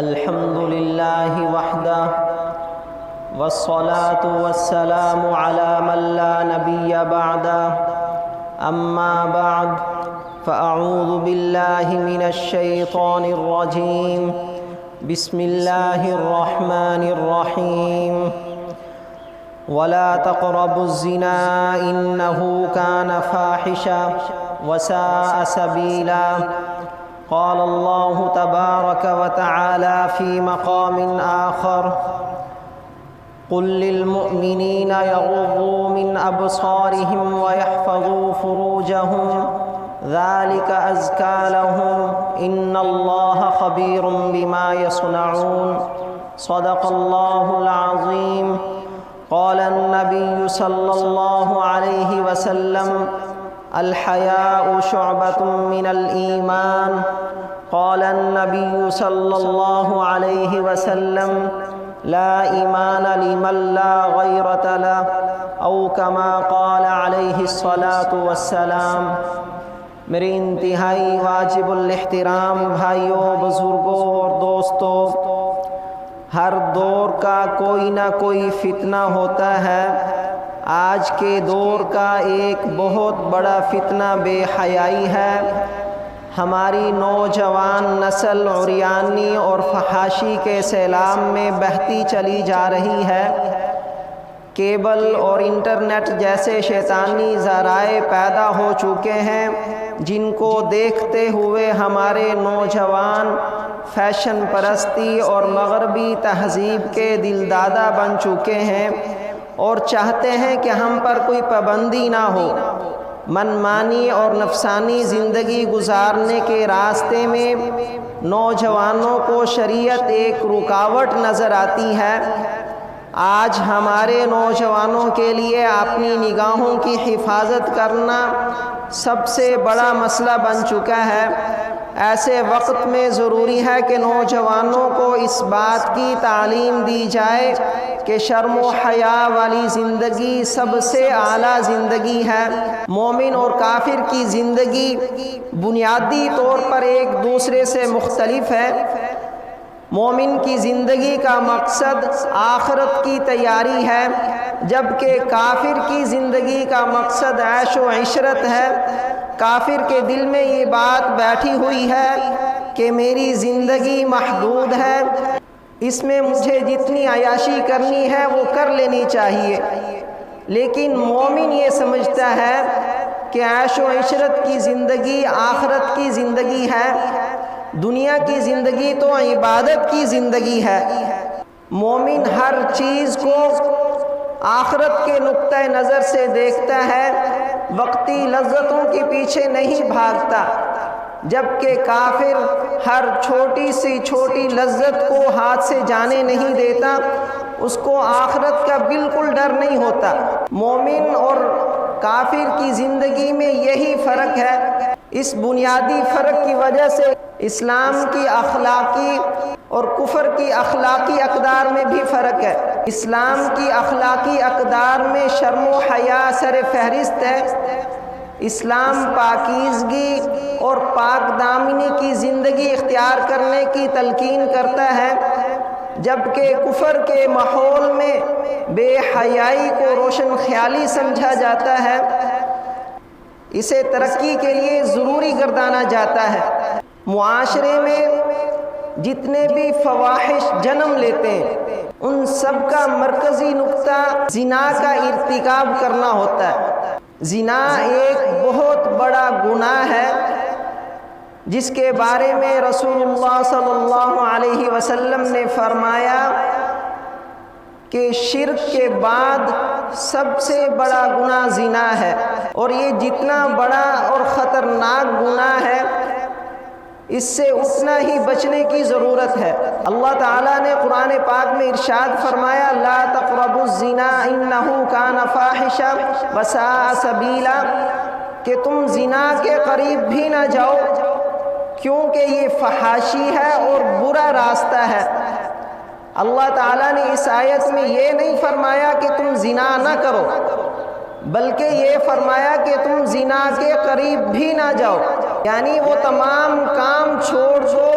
الحمد لله وحده والصلاة والسلام على من لا نبي بعده أما بعد فأعوذ بالله من الشيطان الرجيم بسم الله الرحمن الرحيم ولا تقربوا الزنا إنه كان فاحشا وساء سبيلا قال الله تبارك وتعالى في مقام آخر قل للمؤمنين يغضوا من أبصارهم ويحفظوا فروجهم ذلك أزكى لهم إن الله خبير بما يصنعون صدق الله العظيم قال النبي صلى الله عليه وسلم الحياء شعبة من الإيمان قال النبي صلى الله عليه وسلم لا إيمان لمن لا غيرة له أو كما قال عليه الصلاة والسلام۔ میرے انتہائی واجب الاحترام بھائیوں، بزرگوں اور دوستوں، ہر دور کا کوئی نہ کوئی فتنہ ہوتا ہے۔ آج کے دور کا ایک بہت بڑا فتنہ بے حیائی ہے۔ ہماری نوجوان نسل عریانی اور فحاشی کے سیلاب میں بہتی چلی جا رہی ہے۔ کیبل اور انٹرنیٹ جیسے شیطانی ذرائع پیدا ہو چکے ہیں جن کو دیکھتے ہوئے ہمارے نوجوان فیشن پرستی اور مغربی تہذیب کے دلدادہ بن چکے ہیں اور چاہتے ہیں کہ ہم پر کوئی پابندی نہ ہو۔ منمانی اور نفسانی زندگی گزارنے کے راستے میں نوجوانوں کو شریعت ایک رکاوٹ نظر آتی ہے۔ آج ہمارے نوجوانوں کے لیے اپنی نگاہوں کی حفاظت کرنا سب سے بڑا مسئلہ بن چکا ہے۔ ایسے وقت میں ضروری ہے کہ نوجوانوں کو اس بات کی تعلیم دی جائے کہ شرم و حیا والی زندگی سب سے اعلیٰ زندگی ہے۔ مومن اور کافر کی زندگی بنیادی طور پر ایک دوسرے سے مختلف ہے۔ مومن کی زندگی کا مقصد آخرت کی تیاری ہے، جبکہ کافر کی زندگی کا مقصد عیش و عشرت ہے۔ کافر کے دل میں یہ بات بیٹھی ہوئی ہے کہ میری زندگی محدود ہے، اس میں مجھے جتنی عیاشی کرنی ہے وہ کر لینی چاہیے۔ لیکن مومن یہ سمجھتا ہے کہ عیش و عشرت کی زندگی آخرت کی زندگی ہے، دنیا کی زندگی تو عبادت کی زندگی ہے۔ مومن ہر چیز کو آخرت کے نقطہ نظر سے دیکھتا ہے، وقتی لذتوں کے پیچھے نہیں بھاگتا، جبکہ کافر ہر چھوٹی سی چھوٹی لذت کو ہاتھ سے جانے نہیں دیتا، اس کو آخرت کا بالکل ڈر نہیں ہوتا۔ مومن اور کافر کی زندگی میں یہی فرق ہے۔ اس بنیادی فرق کی وجہ سے اسلام کی اخلاقی اور کفر کی اخلاقی اقدار میں بھی فرق ہے۔ اسلام کی اخلاقی اقدار میں شرم و حیا سر فہرست ہے۔ اسلام پاکیزگی اور پاک دامنی کی زندگی اختیار کرنے کی تلقین کرتا ہے، جبکہ کفر کے ماحول میں بے حیائی کو روشن خیالی سمجھا جاتا ہے، اسے ترقی کے لیے ضروری گردانا جاتا ہے۔ معاشرے میں جتنے بھی فواحش جنم لیتے ہیں ان سب کا مرکزی نقطہ زنا کا ارتکاب کرنا ہوتا ہے۔ زنا ایک بہت بڑا گناہ ہے جس کے بارے میں رسول اللہ صلی اللہ علیہ وسلم نے فرمایا کہ شرک کے بعد سب سے بڑا گناہ زنا ہے، اور یہ جتنا بڑا اور خطرناک گناہ ہے اس سے اتنا ہی بچنے کی ضرورت ہے۔ اللہ تعالیٰ نے قرآن پاک میں ارشاد فرمایا لا تقربوا الزنا انہ کان فاحشا وساء سبیلا، کہ تم زنا کے قریب بھی نہ جاؤ کیونکہ یہ فحاشی ہے اور برا راستہ ہے۔ اللہ تعالیٰ نے اس آیت میں یہ نہیں فرمایا کہ تم زنا نہ کرو، بلکہ یہ فرمایا کہ تم زنا کے قریب بھی نہ جاؤ، یعنی وہ تمام کام چھوڑ دو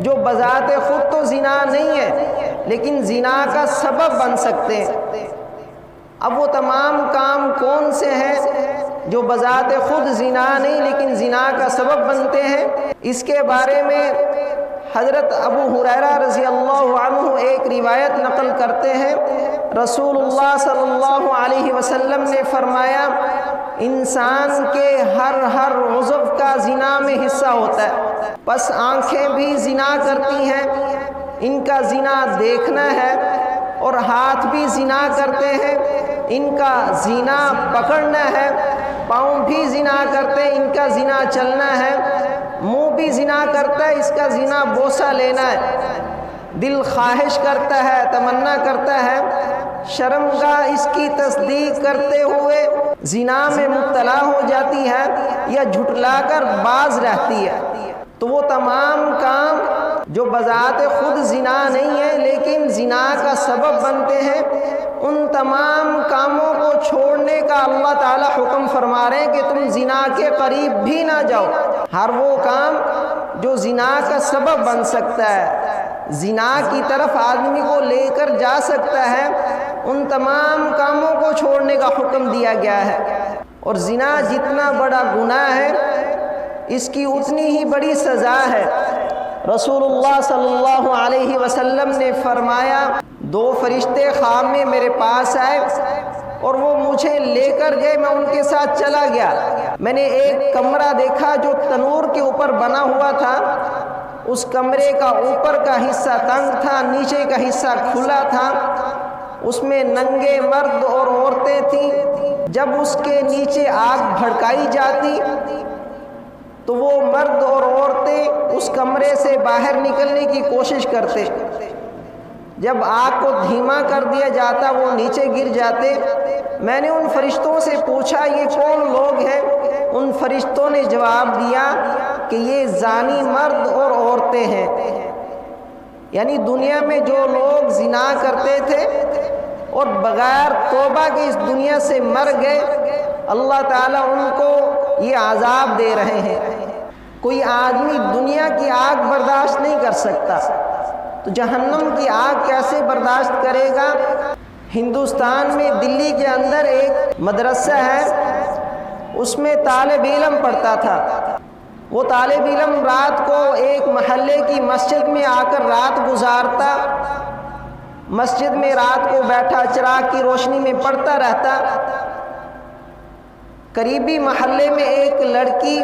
جو بذات خود تو زنا نہیں ہے لیکن زنا کا سبب بن سکتے ہیں۔ اب وہ تمام کام کون سے ہیں جو بذات خود زنا نہیں لیکن زنا کا سبب بنتے ہیں؟ اس کے بارے میں حضرت ابو ہریرہ رضی اللہ عنہ ایک روایت نقل کرتے ہیں، رسول اللہ صلی اللہ علیہ وسلم نے فرمایا، انسان کے ہر عضو کا زنا میں حصہ ہوتا ہے، بس آنکھیں بھی زنا کرتی ہیں، ان کا زنا دیکھنا ہے، اور ہاتھ بھی زنا کرتے ہیں، ان کا زنا پکڑنا ہے، پاؤں بھی زنا کرتے ہیں، ان کا زنا چلنا ہے، منہ بھی زنا کرتا ہے، اس کا زنا بوسہ لینا ہے، دل خواہش کرتا ہے، تمنا کرتا ہے، شرمگاہ اس کی تصدیق کرتے ہوئے زنا میں مبتلا ہو جاتی ہے یا جھٹلا کر باز رہتی ہے۔ تو وہ تمام کام جو بذات خود زنا نہیں ہے لیکن زنا کا سبب بنتے ہیں، ان تمام کاموں کو چھوڑنے کا اللہ تعالیٰ حکم فرما رہے ہیں کہ تم زنا کے قریب بھی نہ جاؤ۔ ہر وہ کام جو زنا کا سبب بن سکتا ہے، زنا کی طرف آدمی کو لے کر جا سکتا ہے، ان تمام کاموں کو چھوڑنے کا حکم دیا گیا ہے۔ اور زنا جتنا بڑا گناہ ہے اس کی اتنی ہی بڑی سزا ہے۔ رسول اللہ صلی اللہ علیہ وسلم نے فرمایا، 2 فرشتے خواب میں میرے پاس آئے اور وہ مجھے لے کر گئے، میں ان کے ساتھ چلا گیا۔ میں نے ایک کمرہ دیکھا جو تنور کے اوپر بنا ہوا تھا، اس کمرے کا اوپر کا حصہ تنگ تھا، نیچے کا حصہ کھلا تھا، اس میں ننگے مرد اور عورتیں تھیں۔ جب اس کے نیچے آگ بھڑکائی جاتی تو وہ مرد اور عورتیں اس کمرے سے باہر نکلنے کی کوشش کرتے، جب آگ کو دھیما کر دیا جاتا وہ نیچے گر جاتے۔ میں نے ان فرشتوں سے پوچھا یہ کون لوگ ہیں؟ ان فرشتوں نے جواب دیا کہ یہ زانی مرد اور عورتیں ہیں۔ یعنی دنیا میں جو لوگ زنا کرتے تھے اور بغیر توبہ کے اس دنیا سے مر گئے، اللہ تعالیٰ ان کو یہ عذاب دے رہے ہیں۔ کوئی آدمی دنیا کی آگ برداشت نہیں کر سکتا تو جہنم کی آگ کیسے برداشت کرے گا؟ ہندوستان میں دلی کے اندر ایک مدرسہ ہے، اس میں طالب علم پڑھتا تھا۔ وہ طالب علم رات کو ایک محلے کی مسجد میں آ کر رات گزارتا، مسجد میں رات کو بیٹھا چراغ کی روشنی میں پڑھتا رہتا۔ قریبی محلے میں ایک لڑکی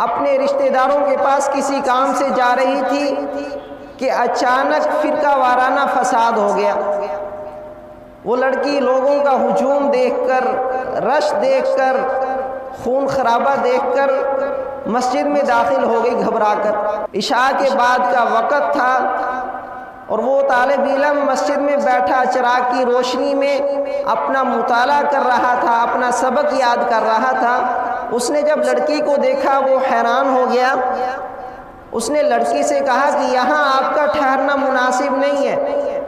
اپنے رشتہ داروں کے پاس کسی کام سے جا رہی تھی کہ اچانک فرقہ وارانہ فساد ہو گیا۔ وہ لڑکی لوگوں کا ہجوم دیکھ کر، رش دیکھ کر، خون خرابہ دیکھ کر مسجد میں داخل ہو گئی گھبرا کر۔ عشاء کے بعد کا وقت تھا اور وہ طالب علم مسجد میں بیٹھا چراغ کی روشنی میں اپنا مطالعہ کر رہا تھا، اپنا سبق یاد کر رہا تھا۔ اس نے جب لڑکی کو دیکھا وہ حیران ہو گیا۔ اس نے لڑکی سے کہا کہ یہاں آپ کا ٹھہرنا مناسب نہیں ہے،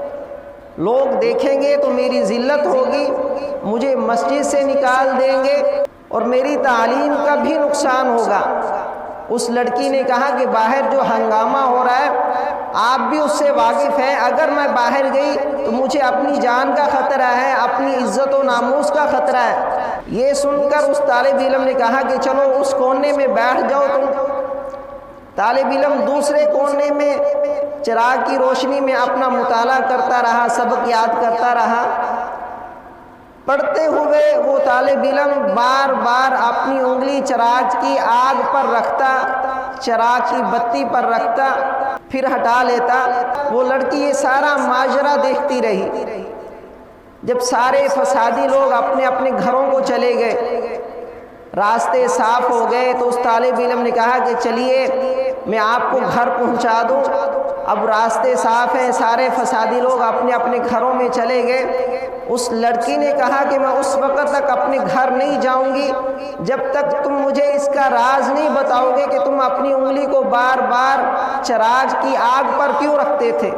لوگ دیکھیں گے تو میری ذلت ہوگی، مجھے مسجد سے نکال دیں گے اور میری تعلیم کا بھی نقصان ہوگا۔ اس لڑکی نے کہا کہ باہر جو ہنگامہ ہو رہا ہے آپ بھی اس سے واقف ہیں، اگر میں باہر گئی تو مجھے اپنی جان کا خطرہ ہے، اپنی عزت و ناموس کا خطرہ ہے۔ یہ سن کر اس طالب علم نے کہا کہ چلو اس کونے میں بیٹھ جاؤ تم۔ طالب علم دوسرے کونے میں چراغ کی روشنی میں اپنا مطالعہ کرتا رہا، سبق یاد کرتا رہا۔ پڑھتے ہوئے وہ طالب علم بار بار اپنی انگلی چراغ کی آگ پر رکھتا، چراغ کی بتی پر رکھتا، پھر ہٹا لیتا۔ وہ لڑکی یہ سارا ماجرا دیکھتی رہی۔ جب سارے فسادی لوگ اپنے اپنے گھروں کو چلے گئے، راستے صاف ہو گئے، تو اس طالب علم نے کہا کہ چلیے میں آپ کو گھر پہنچا دوں۔ اب راستے صاف ہیں، سارے فسادی لوگ اپنے اپنے گھروں میں چلے گئے۔ اس لڑکی نے کہا کہ میں اس وقت تک اپنے گھر نہیں جاؤں گی جب تک تم مجھے اس کا راز نہیں بتاؤ گے کہ تم اپنی انگلی کو بار بار چراغ کی آگ پر کیوں رکھتے تھے۔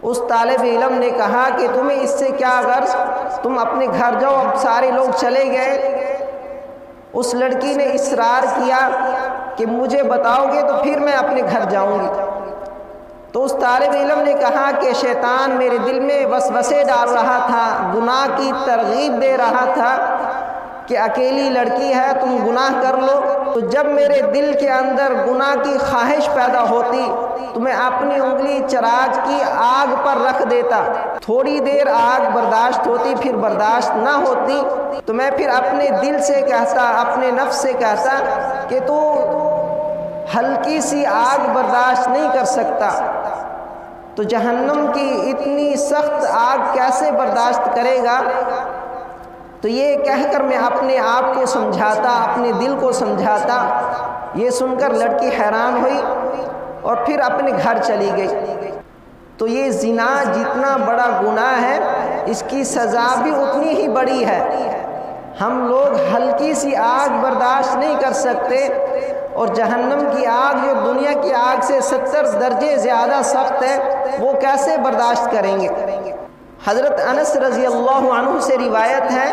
اس طالب علم نے کہا کہ تمہیں اس سے کیا غرض، تم اپنے گھر جاؤ، اب سارے لوگ چلے گئے۔ اس لڑکی نے اصرار کیا کہ مجھے بتاؤ گے تو پھر میں اپنے گھر جاؤں گی۔ تو اس طالب علم نے کہا کہ شیطان میرے دل میں وسوسے ڈال رہا تھا، گناہ کی ترغیب دے رہا تھا کہ اکیلی لڑکی ہے، تم گناہ کر لو۔ تو جب میرے دل کے اندر گناہ کی خواہش پیدا ہوتی تو میں اپنی انگلی چراغ کی آگ پر رکھ دیتا، تھوڑی دیر آگ برداشت ہوتی، پھر برداشت نہ ہوتی تو میں پھر اپنے دل سے کہتا، اپنے نفس سے کہتا کہ تو ہلکی سی آگ برداشت نہیں کر سکتا تو جہنم کی اتنی سخت آگ کیسے برداشت کرے گا؟ تو یہ کہہ کر میں اپنے آپ کو سمجھاتا، اپنے دل کو سمجھاتا۔ یہ سن کر لڑکی حیران ہوئی اور پھر اپنے گھر چلی گئی۔ تو یہ زنا جتنا بڑا گناہ ہے، اس کی سزا بھی اتنی ہی بڑی ہے۔ ہم لوگ ہلکی سی آگ برداشت نہیں کر سکتے، اور جہنم کی آگ جو دنیا کی آگ سے 70 درجے زیادہ سخت ہے، وہ کیسے برداشت کریں گے؟ حضرت انس رضی اللہ عنہ سے روایت ہے،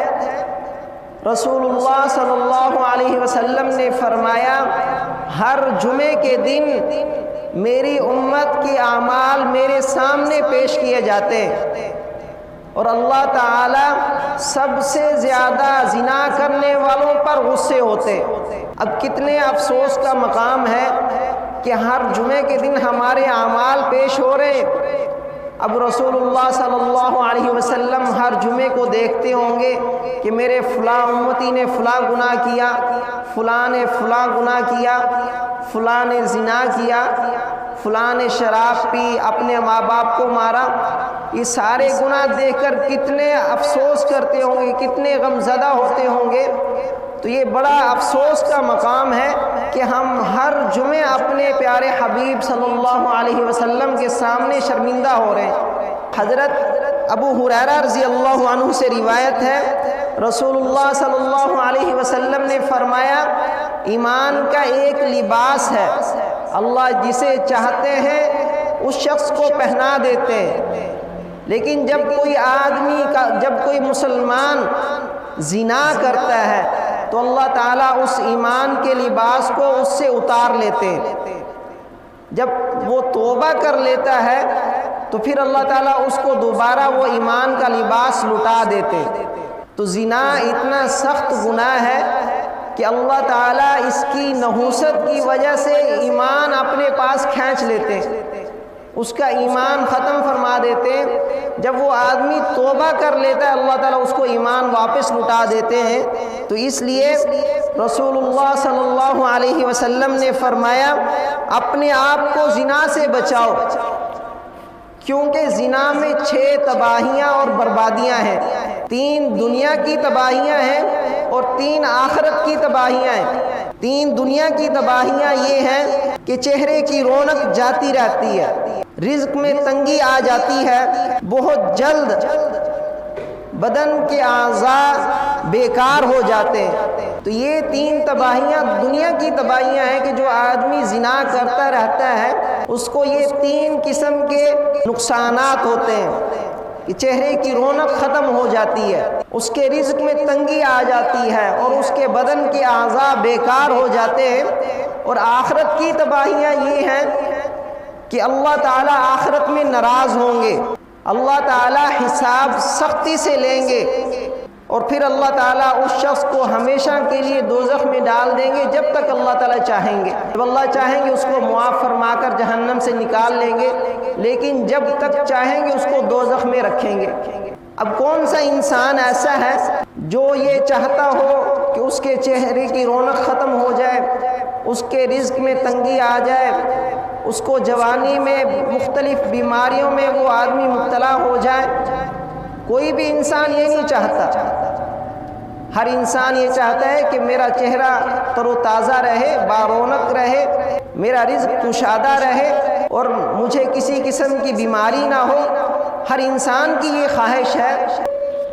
رسول اللہ صلی اللہ علیہ وسلم نے فرمایا، ہر جمعے کے دن میری امت کے اعمال میرے سامنے پیش کیے جاتے ہیں، اور اللہ تعالی سب سے زیادہ زنا کرنے والوں پر غصے ہوتے۔ اب کتنے افسوس کا مقام ہے کہ ہر جمعے کے دن ہمارے اعمال پیش ہو رہے ہیں۔ اب رسول اللہ صلی اللہ علیہ وسلم ہر جمعے کو دیکھتے ہوں گے کہ میرے فلاں امتی نے فلاں گناہ کیا، فلاں نے فلاں گناہ کیا، فلاں نے زنا کیا، فلاں نے شراب پی، اپنے ماں باپ کو مارا۔ یہ سارے گناہ دیکھ کر کتنے افسوس کرتے ہوں گے، کتنے غم زدہ ہوتے ہوں گے۔ تو یہ بڑا افسوس کا مقام ہے کہ ہم ہر جمعے اپنے پیارے حبیب صلی اللہ علیہ وسلم کے سامنے شرمندہ ہو رہے ہیں۔ حضرت ابو ہریرہ رضی اللہ عنہ سے روایت ہے، رسول اللہ صلی اللہ علیہ وسلم نے فرمایا، ایمان کا ایک لباس ہے، اللہ جسے چاہتے ہیں اس شخص کو پہنا دیتے ہیں، لیکن جب کوئی مسلمان زنا کرتا ہے تو اللہ تعالیٰ اس ایمان کے لباس کو اس سے اتار لیتے ہیں۔ جب وہ توبہ کر لیتا ہے تو پھر اللہ تعالیٰ اس کو دوبارہ وہ ایمان کا لباس لٹا دیتے۔ تو زنا اتنا سخت گناہ ہے کہ اللہ تعالیٰ اس کی نحوست کی وجہ سے ایمان اپنے پاس کھینچ لیتے، اس کا ایمان ختم فرما دیتے۔ جب وہ آدمی توبہ کر لیتا ہے اللہ تعالیٰ اس کو ایمان واپس لٹا دیتے ہیں۔ تو اس لیے رسول اللہ صلی اللہ علیہ وسلم نے فرمایا، اپنے آپ کو زنا سے بچاؤ، کیونکہ زنا میں 6 تباہیاں اور بربادیاں ہیں۔ 3 دنیا کی تباہیاں ہیں اور 3 آخرت کی تباہیاں ہیں۔ 3 دنیا کی تباہیاں یہ ہیں کہ چہرے کی رونق جاتی رہتی ہے، رزق میں تنگی آ جاتی ہے، بہت جلد بدن کے اعضاء بیکار ہو جاتے ہیں۔ تو یہ 3 تباہیاں دنیا کی تباہیاں ہیں کہ جو آدمی زنا کرتا رہتا ہے اس کو یہ 3 قسم کے نقصانات ہوتے ہیں کہ چہرے کی رونق ختم ہو جاتی ہے، اس کے رزق میں تنگی آ جاتی ہے، اور اس کے بدن کے اعضاء بیکار ہو جاتے ہیں۔ اور آخرت کی تباہیاں یہ ہیں کہ اللہ تعالیٰ آخرت میں ناراض ہوں گے، اللہ تعالیٰ حساب سختی سے لیں گے، اور پھر اللہ تعالیٰ اس شخص کو ہمیشہ کے لیے دوزخ میں ڈال دیں گے جب تک اللہ تعالیٰ چاہیں گے۔ جب اللہ چاہیں گے اس کو معاف فرما کر جہنم سے نکال لیں گے، لیکن جب تک چاہیں گے اس کو دوزخ میں رکھیں گے۔ اب کون سا انسان ایسا ہے جو یہ چاہتا ہو کہ اس کے چہرے کی رونق ختم ہو جائے، اس کے رزق میں تنگی آ جائے، اس کو جوانی میں مختلف بیماریوں میں وہ آدمی مبتلا ہو جائے؟ کوئی بھی انسان یہ نہیں چاہتا۔ ہر انسان یہ چاہتا ہے کہ میرا چہرہ تر و تازہ رہے، بارونق رہے، میرا رزق کشادہ رہے، اور مجھے کسی قسم کی بیماری نہ ہو۔ ہر انسان کی یہ خواہش ہے۔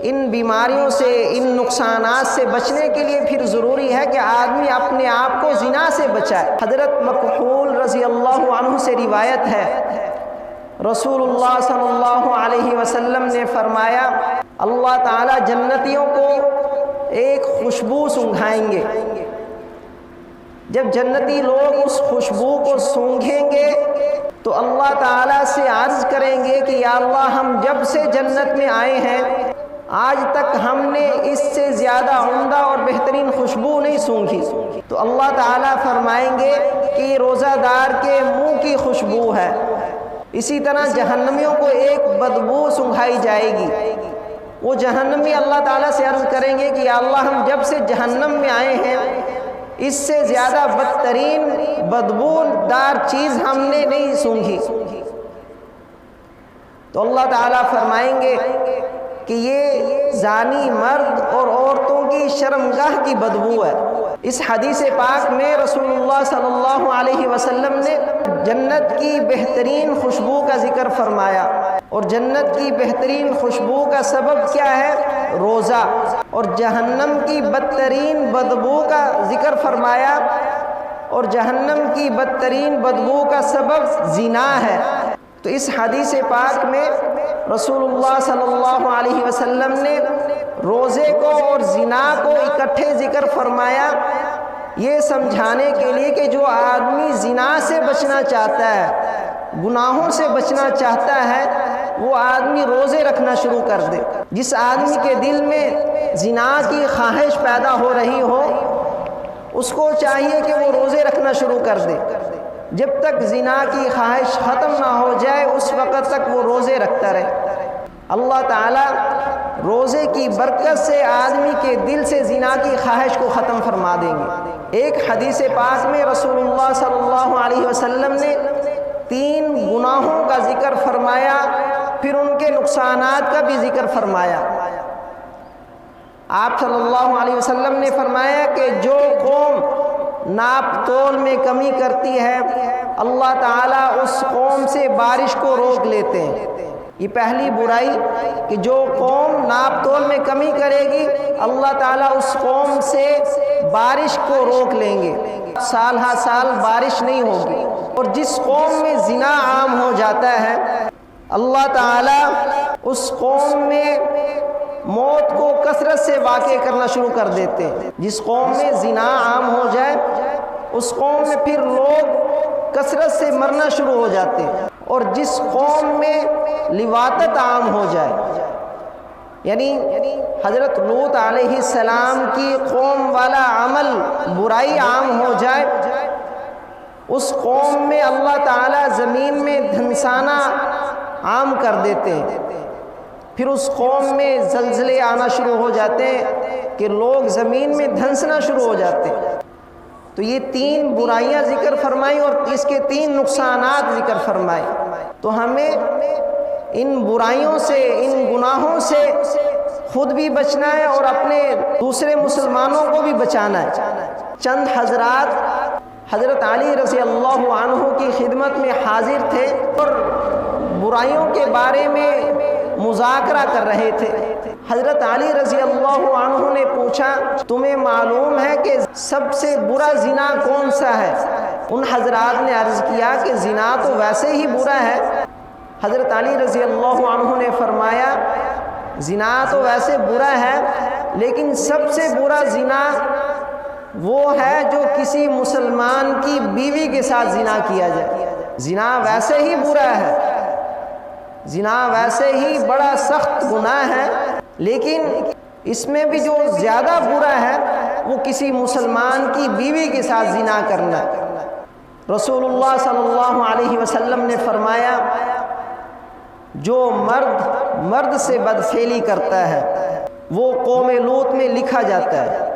ان بیماریوں سے، ان نقصانات سے بچنے کے لیے پھر ضروری ہے کہ آدمی اپنے آپ کو زنا سے بچائے۔ حضرت مکحول رضی اللہ عنہ سے روایت ہے، رسول اللہ صلی اللہ علیہ وسلم نے فرمایا، اللہ تعالیٰ جنتیوں کو ایک خوشبو سونگھائیں گے۔ جب جنتی لوگ اس خوشبو کو سونگھیں گے تو اللہ تعالیٰ سے عرض کریں گے کہ یا اللہ ہم جب سے جنت میں آئے ہیں آج تک ہم نے اس سے زیادہ عمدہ اور بہترین خوشبو نہیں سونگھی۔ تو اللہ تعالیٰ فرمائیں گے کہ یہ روزہ دار کے منہ کی خوشبو ہے۔ اسی طرح جہنمیوں کو ایک بدبو سنگھائی جائے گی۔ وہ جہنمی اللہ تعالیٰ سے عرض کریں گے کہ یا اللہ ہم جب سے جہنم میں آئے ہیں اس سے زیادہ بدترین بدبودار چیز ہم نے نہیں سونگھی۔ تو اللہ تعالیٰ فرمائیں گے کہ یہ زانی مرد اور عورتوں کی شرمگاہ کی بدبو ہے۔ اس حدیث پاک میں رسول اللہ صلی اللہ علیہ وسلم نے جنت کی بہترین خوشبو کا ذکر فرمایا، اور جنت کی بہترین خوشبو کا سبب کیا ہے؟ روزہ۔ اور جہنم کی بدترین بدبو کا ذکر فرمایا، اور جہنم کی بدترین بدبو کا سبب زنا ہے۔ تو اس حدیث پاک میں رسول اللہ صلی اللہ علیہ وسلم نے روزے کو اور زنا کو اکٹھے ذکر فرمایا، یہ سمجھانے کے لیے کہ جو آدمی زنا سے بچنا چاہتا ہے، گناہوں سے بچنا چاہتا ہے، وہ آدمی روزے رکھنا شروع کر دے۔ جس آدمی کے دل میں زنا کی خواہش پیدا ہو رہی ہو اس کو چاہیے کہ وہ روزے رکھنا شروع کر دے۔ جب تک زنا کی خواہش ختم نہ ہو جائے اس وقت تک وہ روزے رکھتا رہے۔ اللہ تعالیٰ روزے کی برکت سے آدمی کے دل سے زنا کی خواہش کو ختم فرما دیں گے۔ ایک حدیث پاک میں رسول اللہ صلی اللہ علیہ وسلم نے 3 گناہوں کا ذکر فرمایا، پھر ان کے نقصانات کا بھی ذکر فرمایا۔ آپ صلی اللہ علیہ وسلم نے فرمایا کہ جو قوم ناپ تول میں کمی کرتی ہے اللہ تعالیٰ اس قوم سے بارش کو روک لیتے ہیں۔ یہ پہلی برائی کہ جو قوم ناپ تول میں کمی کرے گی اللہ تعالیٰ اس قوم سے بارش کو روک لیں گے، سال ہر سال بارش نہیں ہوگی۔ اور جس قوم میں زنا عام ہو جاتا ہے اللہ تعالیٰ اس قوم میں موت کو کثرت سے واقع کرنا شروع کر دیتے ہیں۔ جس قوم میں زنا عام ہو جائے اس قوم میں پھر لوگ کثرت سے مرنا شروع ہو جاتے ہیں، اور جس قوم میں لواطت عام ہو جائے، یعنی حضرت لوط علیہ السلام کی قوم والا عمل برائی عام ہو جائے، اس قوم میں اللہ تعالیٰ زمین میں دھنسانا عام کر دیتے ہیں۔ پھر اس قوم میں زلزلے آنا شروع ہو جاتے ہیں کہ لوگ زمین میں دھنسنا شروع ہو جاتے ہیں۔ تو یہ 3 برائیاں ذکر فرمائی اور اس کے 3 نقصانات ذکر فرمائے۔ تو ہمیں ان برائیوں سے، ان گناہوں سے خود بھی بچنا ہے اور اپنے دوسرے مسلمانوں کو بھی بچانا ہے۔ چند حضرات حضرت علی رضی اللہ عنہ کی خدمت میں حاضر تھے اور برائیوں کے بارے میں مذاکرہ کر رہے تھے۔ حضرت علی رضی اللہ عنہ نے پوچھا تمہیں معلوم ہے کہ سب سے برا زنا کون سا ہے؟ ان حضرات نے عرض کیا کہ زنا تو ویسے ہی برا ہے۔ حضرت علی رضی اللہ عنہ نے فرمایا زنا تو ویسے برا ہے لیکن سب سے برا زنا وہ ہے جو کسی مسلمان کی بیوی کے ساتھ زنا کیا جائے۔ زنا ویسے ہی برا ہے، زنا ویسے ہی بڑا سخت گناہ ہے، لیکن اس میں بھی جو زیادہ برا ہے وہ کسی مسلمان کی بیوی کے ساتھ زنا کرنا۔ رسول اللہ صلی اللہ علیہ وسلم نے فرمایا جو مرد سے بدفعلی کرتا ہے وہ قوم لوط میں لکھا جاتا ہے۔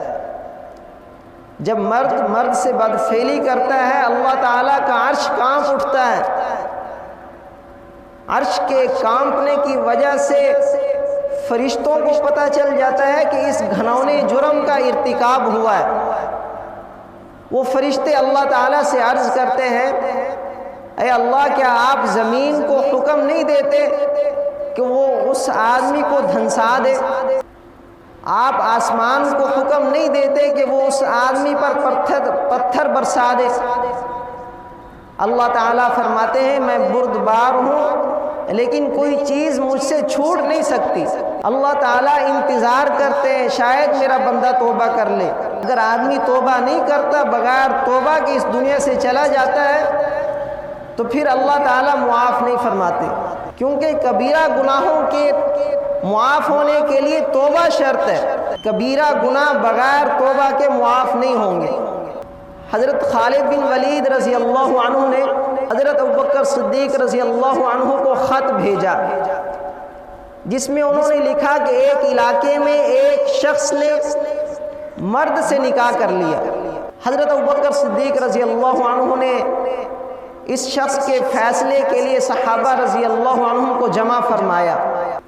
جب مرد سے بدفعلی کرتا ہے اللہ تعالیٰ کا عرش کانپ اٹھتا ہے۔ عرش کے کانپنے کی وجہ سے فرشتوں کو پتہ چل جاتا ہے کہ اس گھنونے جرم کا ارتکاب ہوا ہے۔ وہ فرشتے اللہ تعالیٰ سے عرض کرتے ہیں اے اللہ کیا آپ زمین کو حکم نہیں دیتے کہ وہ اس آدمی کو دھنسا دے؟ آپ آسمان کو حکم نہیں دیتے کہ وہ اس آدمی پر پتھر برسا دے؟ اللہ تعالیٰ فرماتے ہیں میں بردبار ہوں لیکن کوئی چیز مجھ سے چھوٹ نہیں سکتی۔ اللہ تعالیٰ انتظار کرتے ہیں شاید میرا بندہ توبہ کر لے۔ اگر آدمی توبہ نہیں کرتا، بغیر توبہ کے اس دنیا سے چلا جاتا ہے تو پھر اللہ تعالیٰ معاف نہیں فرماتے، کیونکہ کبیرہ گناہوں کے معاف ہونے کے لیے توبہ شرط ہے، کبیرہ گناہ بغیر توبہ کے معاف نہیں ہوں گے۔ حضرت خالد بن ولید رضی اللہ عنہ نے حضرت ابوبکر صدیق رضی اللہ عنہ کو خط بھیجا، جس میں انہوں نے لکھا کہ ایک علاقے میں ایک شخص نے مرد سے نکاح کر لیا۔ حضرت ابوبکر صدیق رضی اللہ عنہ نے اس شخص کے فیصلے کے لیے صحابہ رضی اللہ عنہ کو جمع فرمایا،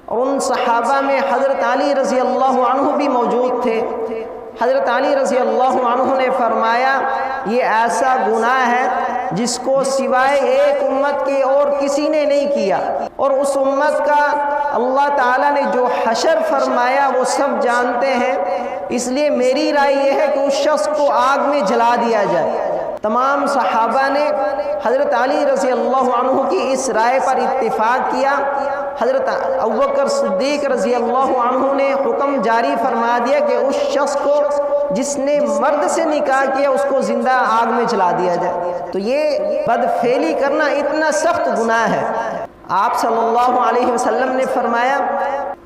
اور ان صحابہ میں حضرت علی رضی اللہ عنہ بھی موجود تھے۔ حضرت علی رضی اللہ عنہ نے فرمایا یہ ایسا گناہ ہے جس کو سوائے ایک امت کے اور کسی نے نہیں کیا، اور اس امت کا اللہ تعالیٰ نے جو حشر فرمایا وہ سب جانتے ہیں، اس لیے میری رائے یہ ہے کہ اس شخص کو آگ میں جلا دیا جائے۔ تمام صحابہ نے حضرت علی رضی اللہ عنہ کی اس رائے پر اتفاق کیا۔ حضرت ابوبکر صدیق رضی اللہ عنہ نے حکم جاری فرما دیا کہ اس شخص کو جس نے مرد سے نکاح کیا اس کو زندہ آگ میں جلا دیا جائے۔ تو یہ بدفعلی کرنا اتنا سخت گناہ ہے۔ آپ صلی اللہ علیہ وسلم نے فرمایا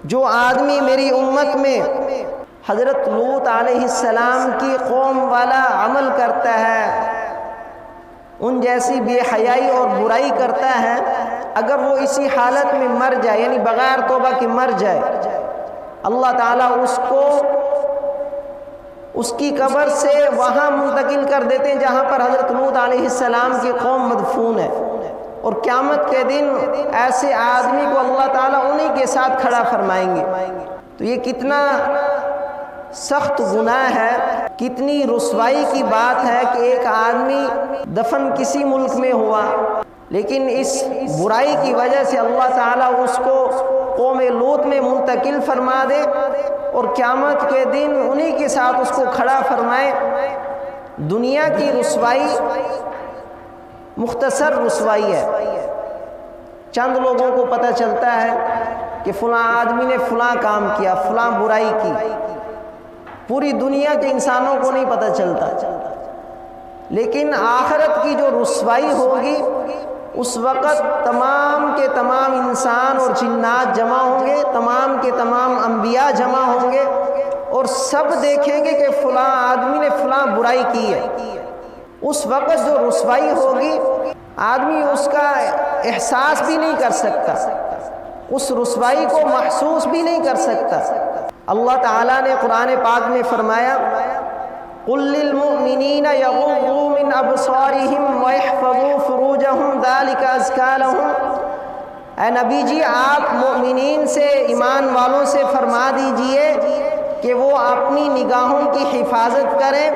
جو آدمی میری امت میں حضرت لوط علیہ السلام کی قوم والا عمل کرتا ہے، ان جیسی بے حیائی اور برائی کرتا ہے، اگر وہ اسی حالت میں مر جائے، یعنی بغیر توبہ کے مر جائے، اللہ تعالیٰ اس کو اس کی قبر سے وہاں منتقل کر دیتے ہیں جہاں پر حضرت لوط علیہ السلام کی قوم مدفون ہے، اور قیامت کے دن ایسے آدمی کو اللہ تعالیٰ انہی کے ساتھ کھڑا فرمائیں گے۔ تو یہ کتنا سخت گناہ ہے، کتنی رسوائی کی بات ہے کہ ایک آدمی دفن کسی ملک میں ہوا، لیکن اس برائی کی وجہ سے اللہ تعالیٰ اس کو قوم لوط میں منتقل فرما دے، اور قیامت کے دن انہی کے ساتھ اس کو کھڑا فرمائے۔ دنیا کی رسوائی مختصر رسوائی ہے، چند لوگوں کو پتہ چلتا ہے کہ فلاں آدمی نے فلاں کام کیا، فلاں برائی کی، پوری دنیا کے انسانوں کو نہیں پتہ چلتا۔ لیکن آخرت کی جو رسوائی ہوگی اس وقت تمام کے تمام انسان اور جنات جمع ہوں گے، تمام کے تمام انبیاء جمع ہوں گے، اور سب دیکھیں گے کہ فلاں آدمی نے فلاں برائی کی ہے۔ اس وقت جو رسوائی ہوگی آدمی اس کا احساس بھی نہیں کر سکتا، اس رسوائی کو محسوس بھی نہیں کر سکتا۔ اللہ تعالیٰ نے قرآن پاک میں فرمایا قُلْ لِلْمُؤْمِنِينَ يَغُضُّوا مِنْ أَبْصَارِهِمْ وَيَحْفَظُوا فُرُوجَهُمْ ذَلِكَ أَزْكَىٰ لَهُمْ۔ اے نبی جی آپ مومنین سے، ایمان والوں سے فرما دیجئے کہ وہ اپنی نگاہوں کی حفاظت کریں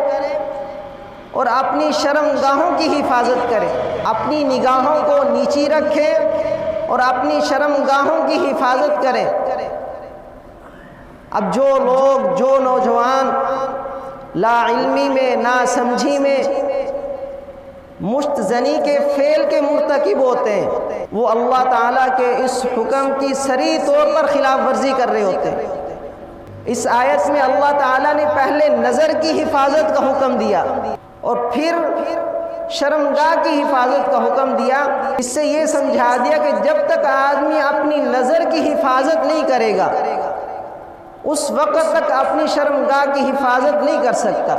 اور اپنی شرمگاہوں کی حفاظت کریں، اپنی نگاہوں کو نیچی رکھیں اور اپنی شرمگاہوں کی حفاظت کریں۔ اب جو لوگ، جو نوجوان لا علمی میں، نا سمجھی میں مشت زنی کے فعل کے مرتکب ہوتے ہیں، وہ اللہ تعالیٰ کے اس حکم کی صریح طور پر خلاف ورزی کر رہے ہوتے ہیں۔ اس آیت میں اللہ تعالیٰ نے پہلے نظر کی حفاظت کا حکم دیا اور پھر شرمگاہ کی حفاظت کا حکم دیا۔ اس سے یہ سمجھا دیا کہ جب تک آدمی اپنی نظر کی حفاظت نہیں کرے گا اس وقت تک اپنی شرمگاہ کی حفاظت نہیں کر سکتا،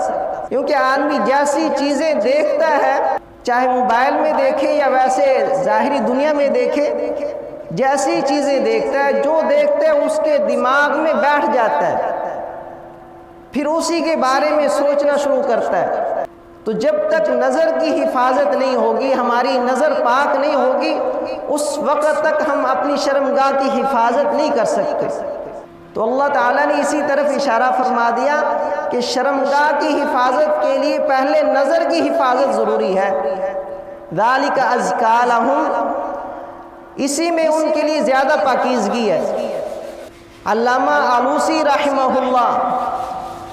کیونکہ آدمی جیسی چیزیں دیکھتا ہے، چاہے موبائل میں دیکھے یا ویسے ظاہری دنیا میں دیکھے، جیسی چیزیں دیکھتا ہے، جو دیکھتا ہے اس کے دماغ میں بیٹھ جاتا ہے، پھر اسی کے بارے میں سوچنا شروع کرتا ہے۔ تو جب تک نظر کی حفاظت نہیں ہوگی، ہماری نظر پاک نہیں ہوگی، اس وقت تک ہم اپنی شرمگاہ کی حفاظت نہیں کر سکتے۔ تو اللہ تعالیٰ نے اسی طرف اشارہ فرما دیا کہ شرمگاہ کی حفاظت کے لیے پہلے نظر کی حفاظت ضروری ہے۔ ذَلِكَ أَزْكَىٰ لَهُمْ، اسی میں ان کے لیے زیادہ پاکیزگی ہے۔ علامہ آلوسی رحمہ اللہ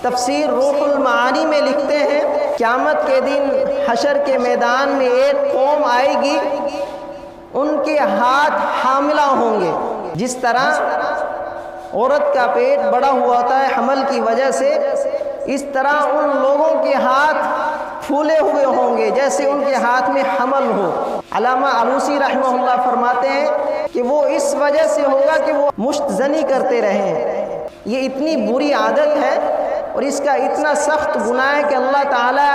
تفسیر روح المعانی میں لکھتے ہیں قیامت کے دن حشر کے میدان میں ایک قوم آئے گی، ان کے ہاتھ حاملہ ہوں گے، جس طرح عورت کا پیٹ بڑا ہوا ہوتا ہے حمل کی وجہ سے، اس طرح ان لوگوں کے ہاتھ پھولے ہوئے ہوں گے جیسے ان کے ہاتھ میں حمل ہو۔ علامہ علوسی رحمہ اللہ فرماتے ہیں کہ وہ اس وجہ سے ہوگا کہ وہ مشت زنی کرتے رہے ہیں۔ یہ اتنی بری عادت ہے اور اس کا اتنا سخت گناہ ہے کہ اللہ تعالیٰ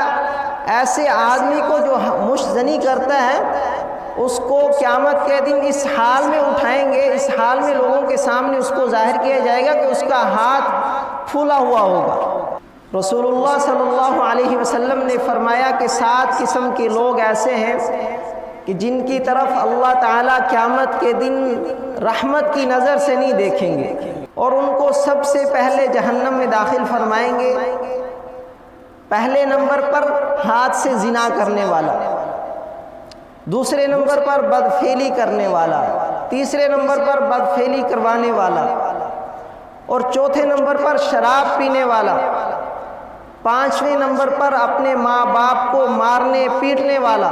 ایسے آدمی کو جو مشت زنی کرتا ہے اس کو قیامت کے دن اس حال میں اٹھائیں گے، اس حال میں لوگوں کے سامنے اس کو ظاہر کیا جائے گا کہ اس کا ہاتھ پھولا ہوا ہوگا۔ رسول اللہ صلی اللہ علیہ وسلم نے فرمایا کہ 7 قسم کے لوگ ایسے ہیں کہ جن کی طرف اللہ تعالیٰ قیامت کے دن رحمت کی نظر سے نہیں دیکھیں گے، اور ان کو سب سے پہلے جہنم میں داخل فرمائیں گے۔ پہلے نمبر پر ہاتھ سے زنا کرنے والا، دوسرے نمبر پر بدفعلی کرنے والا، تیسرے نمبر پر بدفعلی کروانے والا، اور چوتھے نمبر پر شراب پینے والا، 5ویں نمبر پر اپنے ماں باپ کو مارنے پیٹنے والا،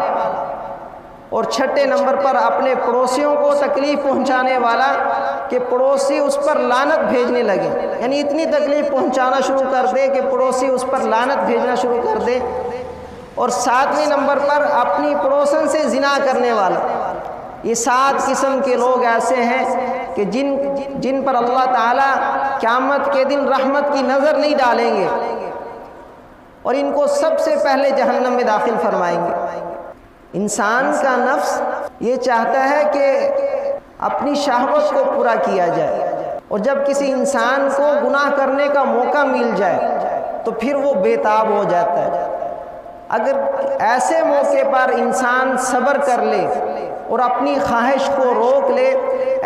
اور 6 نمبر پر اپنے پڑوسیوں کو تکلیف پہنچانے والا کہ پڑوسی اس پر لعنت بھیجنے لگے، یعنی اتنی تکلیف پہنچانا شروع کر دے کہ پڑوسی اس پر لعنت بھیجنا شروع کر دے، اور 7ویں نمبر پر اپنی پڑوسن سے زنا کرنے والا۔ یہ 7 قسم کے لوگ ایسے ہیں کہ جن پر اللہ تعالیٰ قیامت کے دن رحمت کی نظر نہیں ڈالیں گے، اور ان کو سب سے پہلے جہنم میں داخل فرمائیں گے۔ انسان کا نفس یہ چاہتا ہے کہ اپنی شہوت کو پورا کیا جائے، اور جب کسی انسان کو گناہ کرنے کا موقع مل جائے تو پھر وہ بے تاب ہو جاتا ہے۔ اگر ایسے موقع پر انسان صبر کر لے اور اپنی خواہش کو روک لے،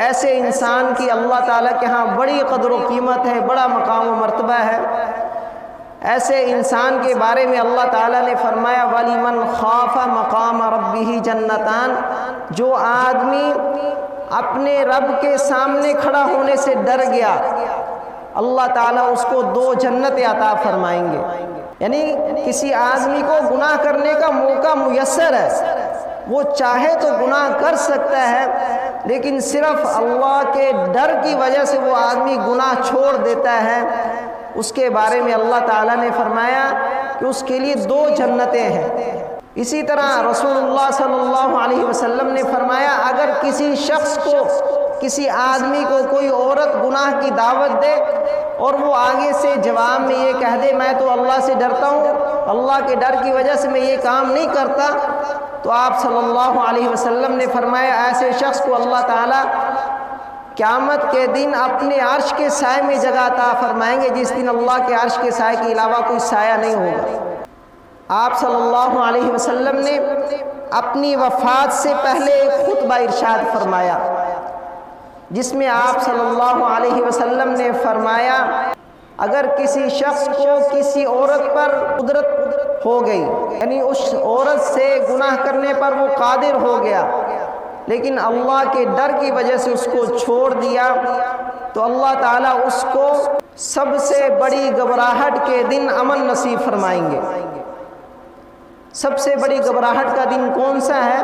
ایسے انسان کی اللہ تعالیٰ کے ہاں بڑی قدر و قیمت ہے، بڑا مقام و مرتبہ ہے۔ ایسے انسان کے بارے میں اللہ تعالیٰ نے فرمایا وَلِمَنْ خَافَ مَقَامَ رَبِّهِ جَنَّتَانِ، جو آدمی اپنے رب کے سامنے کھڑا ہونے سے ڈر گیا، اللہ تعالیٰ اس کو 2 جنتیں عطا فرمائیں گے۔ یعنی کسی آدمی کو گناہ کرنے کا موقع میسر ہے، وہ چاہے تو گناہ کر سکتا ہے، لیکن صرف اللہ کے ڈر کی وجہ سے وہ آدمی گناہ چھوڑ دیتا ہے۔ اس کے بارے میں اللہ تعالیٰ نے فرمایا کہ اس کے لیے 2 جنتیں ہیں۔ اسی طرح رسول اللہ صلی اللہ علیہ وسلم نے فرمایا اگر کسی شخص کو، کسی آدمی کو کوئی عورت گناہ کی دعوت دے اور وہ آگے سے جواب میں یہ کہہ دے میں تو اللہ سے ڈرتا ہوں، اللہ کے ڈر کی وجہ سے میں یہ کام نہیں کرتا، تو آپ صلی اللہ علیہ وسلم نے فرمایا ایسے شخص کو اللہ تعالیٰ قیامت کے دن اپنے عرش کے سائے میں جگہ عطا فرمائیں گے، جس دن اللہ کے عرش کے سائے کے علاوہ کوئی سایہ نہیں ہوگا۔ آپ صلی اللہ علیہ وسلم نے اپنی وفات سے پہلے ایک خطبہ ارشاد فرمایا، جس میں آپ صلی اللہ علیہ وسلم نے فرمایا اگر کسی شخص کو کسی عورت پر قدرت ہو گئی، یعنی اس عورت سے گناہ کرنے پر وہ قادر ہو گیا، لیکن اللہ کے ڈر کی وجہ سے اس کو چھوڑ دیا، تو اللہ تعالیٰ اس کو سب سے بڑی گھبراہٹ کے دن امن نصیب فرمائیں گے۔ سب سے بڑی گھبراہٹ کا دن کون سا ہے؟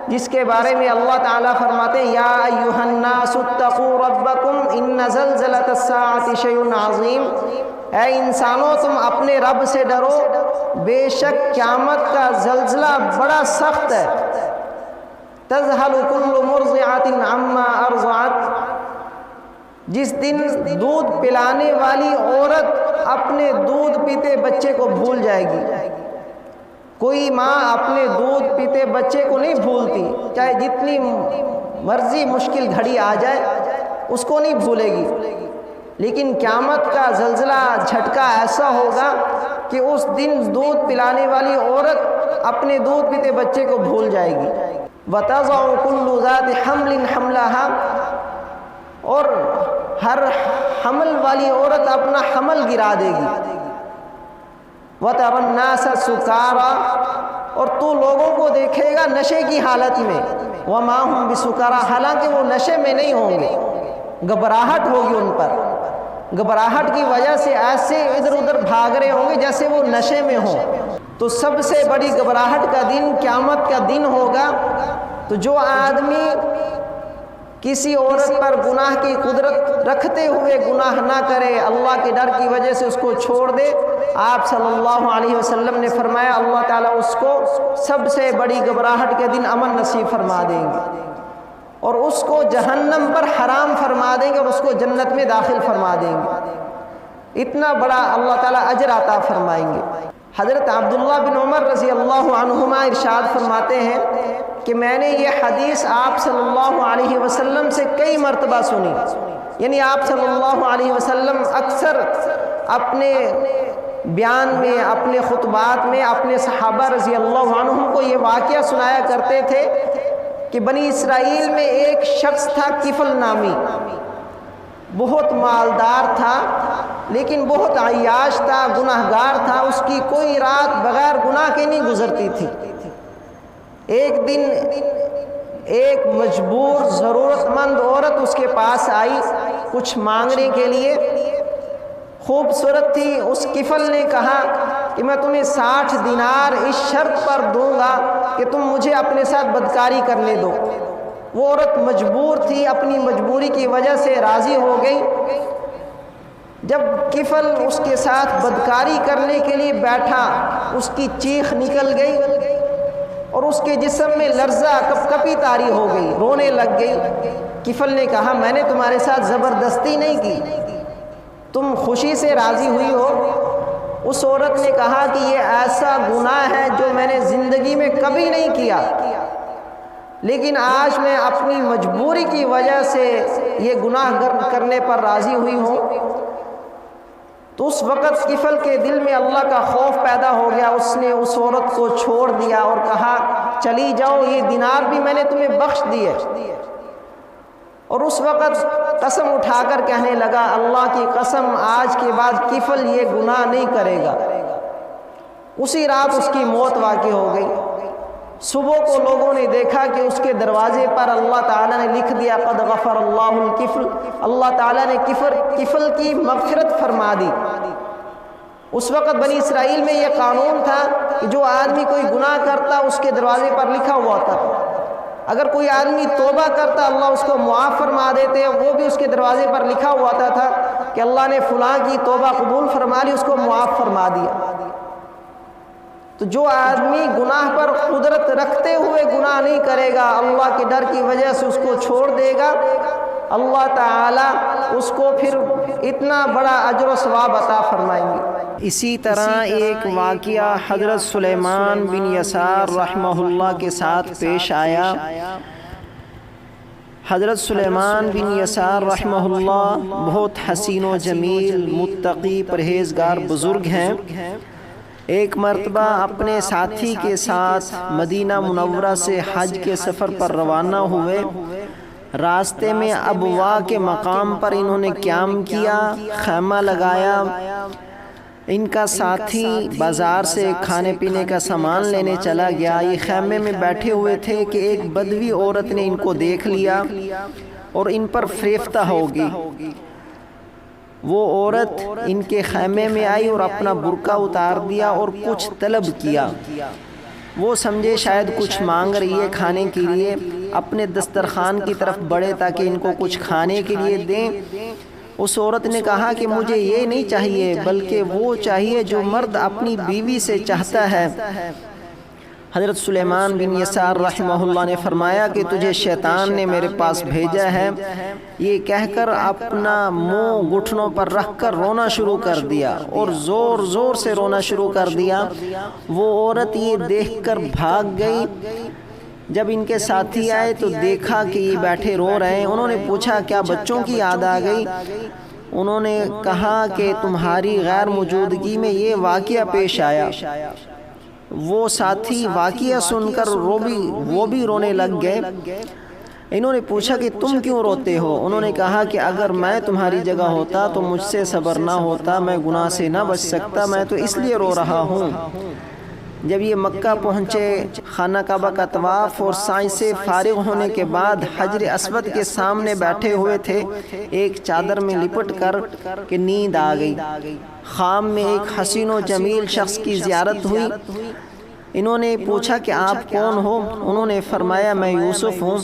جس کے بارے میں اللہ تعالیٰ فرماتے ہیں یا ایھا الناس اتقوا ربکم ان زلزلۃ الساعۃ شیء عظیم، اے انسانوں تم اپنے رب سے ڈرو، بے شک قیامت کا زلزلہ بڑا سخت ہے۔ تذہل کل مرضعۃ عما ارضعت، جس دن دودھ پلانے والی عورت اپنے دودھ پیتے بچے کو بھول جائے گی۔ کوئی ماں اپنے دودھ پیتے بچے کو نہیں بھولتی، چاہے جتنی مرضی مشکل گھڑی آ جائے اس کو نہیں بھولے گی، لیکن قیامت کا زلزلہ جھٹکا ایسا ہوگا کہ اس دن دودھ پلانے والی عورت اپنے دودھ پیتے بچے کو بھول جائے گی۔ وَتَضَعُ كُلُّ ذَاتِ حَمْلٍ حَمْلَهَا، اور ہر حمل والی عورت اپنا حمل گرا دے گی۔ وَتَرَى النَّاسَ سُكَارَىٰ، اور تو لوگوں کو دیکھے گا نشے کی حالت میں، وَمَا هُمْ بِسُكَارَىٰ، حالانکہ وہ نشے میں نہیں ہوں گے۔ گھبراہٹ ہوگی ان پر، گھبراہٹ کی وجہ سے ایسے ادھر ادھر بھاگ رہے ہوں گے جیسے وہ نشے میں ہوں۔ تو سب سے بڑی گھبراہٹ کا دن قیامت کا دن ہوگا۔ تو جو آدمی کسی عورت پر گناہ کی قدرت رکھتے ہوئے گناہ نہ کرے، اللہ کے ڈر کی وجہ سے اس کو چھوڑ دے، آپ صلی اللہ علیہ وسلم نے فرمایا اللہ تعالیٰ اس کو سب سے بڑی گھبراہٹ کے دن امن نصیب فرما دیں گے، اور اس کو جہنم پر حرام فرما دیں گے اور اس کو جنت میں داخل فرما دیں گے۔ اتنا بڑا اللہ تعالیٰ اجر عطا فرمائیں گے۔ حضرت عبداللہ بن عمر رضی اللہ عنہما ارشاد فرماتے ہیں کہ میں نے یہ حدیث آپ صلی اللہ علیہ وسلم سے کئی مرتبہ سنی، یعنی آپ صلی اللہ علیہ وسلم اکثر اپنے بیان میں، اپنے خطبات میں اپنے صحابہ رضی اللہ عنہم کو یہ واقعہ سنایا کرتے تھے کہ بنی اسرائیل میں ایک شخص تھا کفل نامی، بہت مالدار تھا لیکن بہت عیاش تھا، گناہگار تھا، اس کی کوئی رات بغیر گناہ کے نہیں گزرتی تھی۔ ایک دن ایک مجبور ضرورت مند عورت اس کے پاس آئی کچھ مانگنے کے لیے، خوبصورت تھی۔ اس کفل نے کہا کہ میں تمہیں 60 دینار اس شرط پر دوں گا کہ تم مجھے اپنے ساتھ بدکاری کرنے دو۔ وہ عورت مجبور تھی، اپنی مجبوری کی وجہ سے راضی ہو گئی۔ جب کفل اس کے ساتھ بدکاری کرنے کے لیے بیٹھا، اس کی چیخ نکل گئی اور اس کے جسم میں لرزہ کپ کپی طاری ہو گئی، رونے لگ گئی۔ کفل نے کہا میں نے تمہارے ساتھ زبردستی نہیں کی، تم خوشی سے راضی ہوئی ہو۔ اس عورت نے کہا کہ یہ ایسا گناہ ہے جو میں نے زندگی میں کبھی نہیں کیا، لیکن آج میں اپنی مجبوری کی وجہ سے یہ گناہ کرنے پر راضی ہوئی ہوں۔ تو اس وقت کفل کے دل میں اللہ کا خوف پیدا ہو گیا، اس نے اس عورت کو چھوڑ دیا اور کہا چلی جاؤ، یہ دینار بھی میں نے تمہیں بخش دیے۔ اور اس وقت قسم اٹھا کر کہنے لگا اللہ کی قسم آج کے بعد کفل یہ گناہ نہیں کرے گا۔ اسی رات اس کی موت واقع ہو گئی۔ صبح کو لوگوں نے دیکھا کہ اس کے دروازے پر اللہ تعالیٰ نے لکھ دیا قد غفر اللہ الکفل، اللہ تعالیٰ نے کفل کی مغفرت فرما دی۔ اس وقت بنی اسرائیل میں یہ قانون تھا کہ جو آدمی کوئی گناہ کرتا اس کے دروازے پر لکھا ہوا تھا، اگر کوئی آدمی توبہ کرتا اللہ اس کو معاف فرما دیتے، وہ بھی اس کے دروازے پر لکھا ہوا تھا کہ اللہ نے فلاں کی توبہ قبول فرما لی، اس کو معاف فرما دیا۔ تو جو آدمی گناہ پر قدرت رکھتے ہوئے گناہ نہیں کرے گا، اللہ کے ڈر کی وجہ سے اس کو چھوڑ دے گا، اللہ تعالیٰ اس کو پھر اتنا بڑا اجر و ثواب عطا فرمائیں گے۔ اسی طرح ایک واقعہ حضرت سلیمان بن یسار رحمہ اللہ کے ساتھ پیش آیا۔ حضرت سلیمان بن یسار رحمہ اللہ بہت حسین و جمیل، متقی، پرہیزگار بزرگ ہیں۔ ایک مرتبہ اپنے ساتھی کے ساتھ مدینہ منورہ سے حج کے سفر پر روانہ ہوئے۔ راستے میں ابوا کے مقام پر انہوں نے قیام کیا، خیمہ لگایا۔ ان کا ساتھی بازار سے کھانے پینے کا سامان لینے چلا گیا۔ یہ خیمے میں بیٹھے ہوئے تھے کہ ایک بدوی عورت نے ان کو دیکھ لیا اور ان پر فریفتہ ہوگی۔ وہ عورت ان کے خیمے میں آئی اور اپنا برقع اتار دیا اور کچھ طلب کیا۔ وہ سمجھے شاید کچھ مانگ رہی ہے کھانے کے لیے، اپنے دسترخوان کی طرف بڑھے تاکہ ان کو کچھ کھانے کے لیے دیں۔ اس عورت نے کہا کہ مجھے یہ نہیں چاہیے بلکہ وہ چاہیے جو مرد اپنی بیوی سے چاہتا ہے۔ حضرت سلیمان بن یسار رحمہ اللہ نے فرمایا کہ تجھے شیطان نے میرے پاس بھیجا ہے۔ یہ کہہ کر اپنا منہ گھٹنوں پر رکھ کر رونا شروع کر دیا اور زور زور سے رونا شروع کر دیا۔ وہ عورت یہ دیکھ کر بھاگ گئی۔ جب ان کے ساتھی آئے تو دیکھا کہ یہ بیٹھے رو رہے ہیں۔ انہوں نے پوچھا کیا بچوں کی یاد آ گئی؟ انہوں نے کہا کہ تمہاری غیر موجودگی میں یہ واقعہ پیش آیا۔ وہ ساتھی واقعہ سن کر وہ بھی رونے لگ گئے۔ انہوں نے پوچھا کہ تم کیوں روتے ہو؟ انہوں نے کہا کہ اگر میں تمہاری جگہ ہوتا تو مجھ سے صبر نہ ہوتا، میں گناہ سے نہ بچ سکتا، میں تو اس لیے رو رہا ہوں۔ جب یہ مکہ پہنچے، خانہ کعبہ کا طواف اور سعی سے فارغ ہونے کے بعد حجر اسود کے سامنے بیٹھے ہوئے تھے، ایک چادر میں لپٹ کر کہ نیند آ گئی۔ خام میں ایک حسین و جمیل شخص کی زیارت ہوئی۔ انہوں نے پوچھا کہ آپ کون ہو؟ انہوں نے فرمایا میں یوسف ہوں۔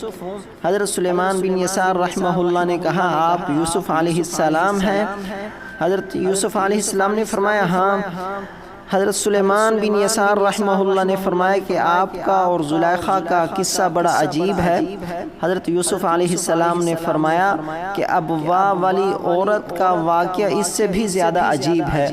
حضرت سلیمان بن یسار رحمہ اللہ نے کہا آپ یوسف علیہ السلام ہیں؟ حضرت یوسف علیہ السلام نے فرمایا ہاں۔ حضرت سلیمان بن یسار رحمہ اللہ نے فرمایا کہ آپ کا اور زلیخا کا قصہ بڑا عجیب ہے۔ حضرت یوسف علیہ السلام نے فرمایا کہ ابوا والی عورت کا واقعہ اس سے بھی زیادہ عجیب ہے۔